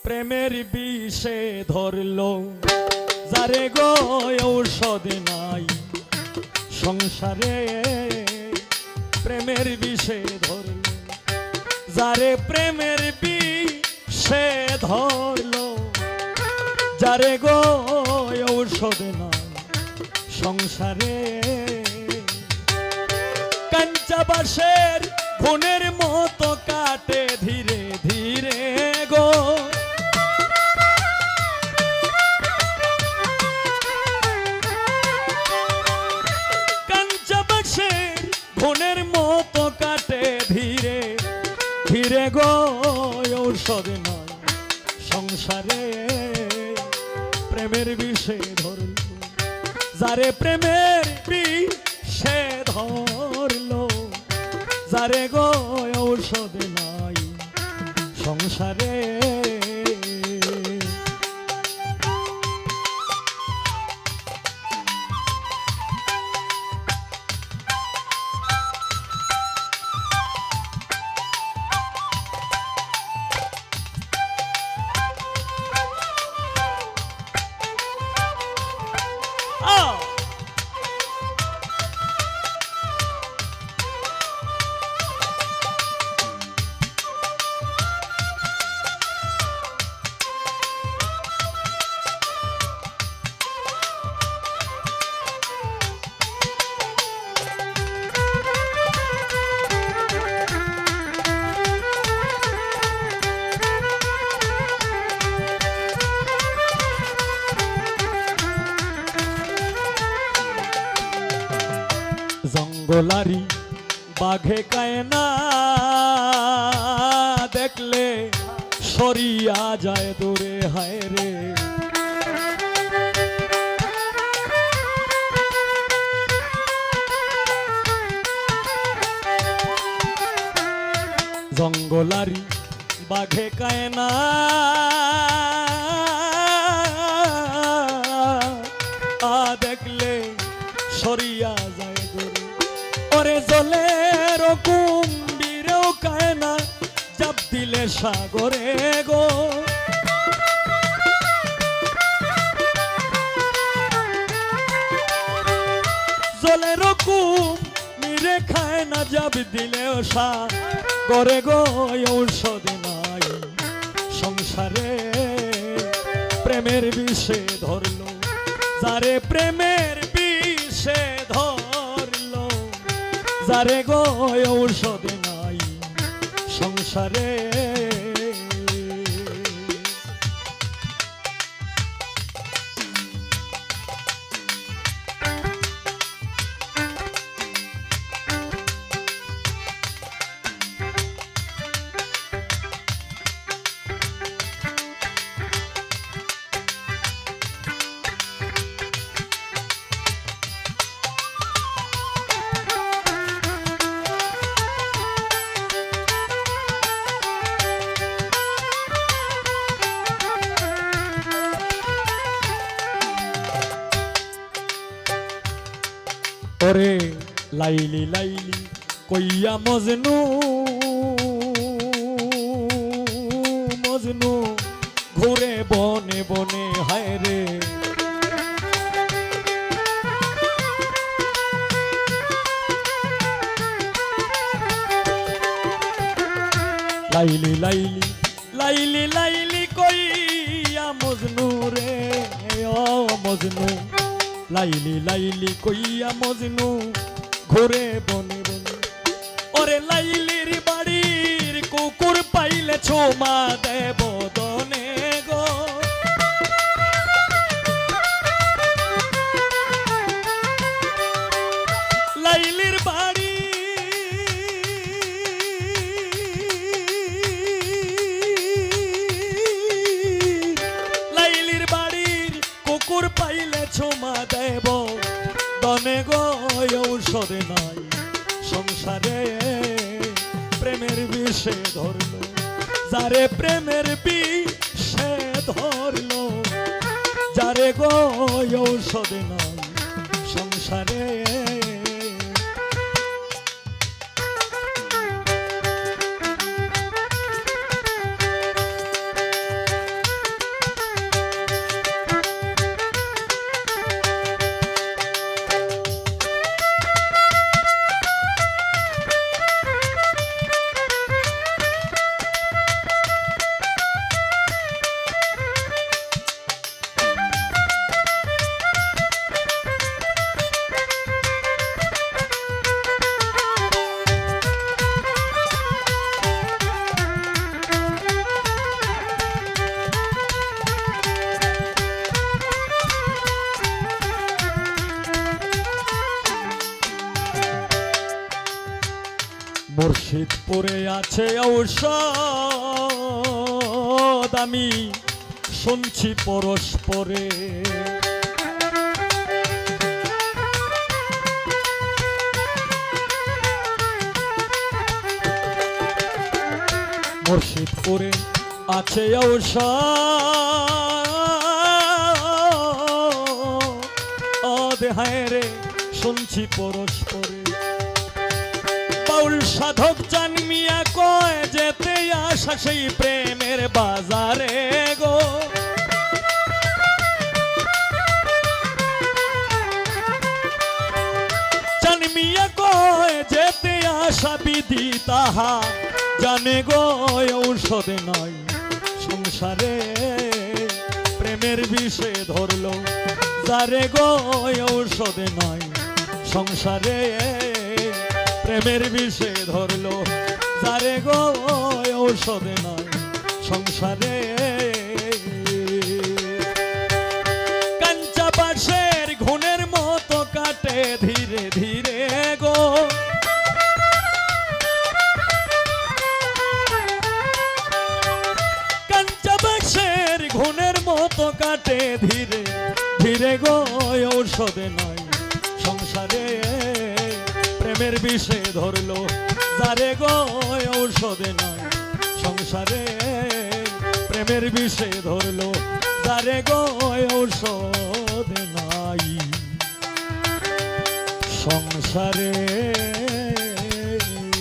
প্রেমের বিষে ধরলো যারে গো ঔষধ নাই সংসারে প্রেমের বিষে ধরলো যারে প্রেমের বিষে ধরলো যারে গো ঔষধ নাই সংসারে কাঞ্চাবাসের খুনের মতো কাটে ধীরে ধীরে গো কাঞ্চাবাসের খুনের মতো কাটে ধীরে ধীরে গো ঔষধ নয় সংসারে প্রেমের বিষে ধরল যারে প্রেমের বিষে ধরলো যারে গো ঔষধ নাই সংসারে জঙ্গলারি বাঘে কায়না দেখলে সরিয়া যায় দূরে হায় রে জঙ্গলারি বাঘে কায়না দেখলে সরিয়া যায় দূরে ওরে জলের কুম্ভীরেও কায়না চাপ দিলে সাগরে গো জলের কুম্ভীরে খায় না চাপ দিলেও সাগরে গো ঔষধ নাই সংসারে প্রেমের বিষে ধরলো যারে প্রেমের বিষে ধরলো যারে গো ঔষধ নাই সংসারে ওরে লাইলি লাইলি কইয়া মজনু মজনু ঘুরে বনে বনে হায় রে লাইলি লাইলি লাইলি লাইলি কইয়া মজনু রে ও মজনু লাইলি লাইলি কইয়া মজনু ঘুরে বনে বনে ওরে লাইলির বাড়ির কুকুর পাইলে ছোমা দেব দনে গো লাইলির বাড়ি লাইলির বাড়ির কুকুর পাইলে ছোমা দেব দনে গো ঔষধ নাই সংসারে প্রেমের বিষে ধরলো যারে প্রেমের বিষে ধরলো যারে গো ঔষধ নাই সংসারে মুর্শিদপুরে আছে ঔষধ আমি শুনছি পরস্পরে। মুর্শিদপুরে আছে ঔষধ হায় রে শুনছি পরস্পরে। বাউল সাধক জানমিয়া কয় যেতে আসা সেই প্রেমের বাজারে গো। জানমিয়া কয় যেতে আসা বিধি তাহা জানে গো ঔষধ নয় সংসারে প্রেমের বিষে ধরলো যারে গো ঔষধ নয় সংসারে প্রেমের বিষে ধরলো যারে গো ঔষধ নয় সংসারে। কাঞ্চা বাঁশের ঘুণের মতো কাটে ধীরে ধীরে গো। কাঞ্চা বাঁশের ঘুণের মতো কাটে ধীরে ধীরে গো ঔষধ নয় সংসারে প্রেমের বিষে ধরলো যারে গো ঔষধ নয় সংসারে প্রেমের বিষে ধরলো যারে গো ঔষধ নাই সংসারে।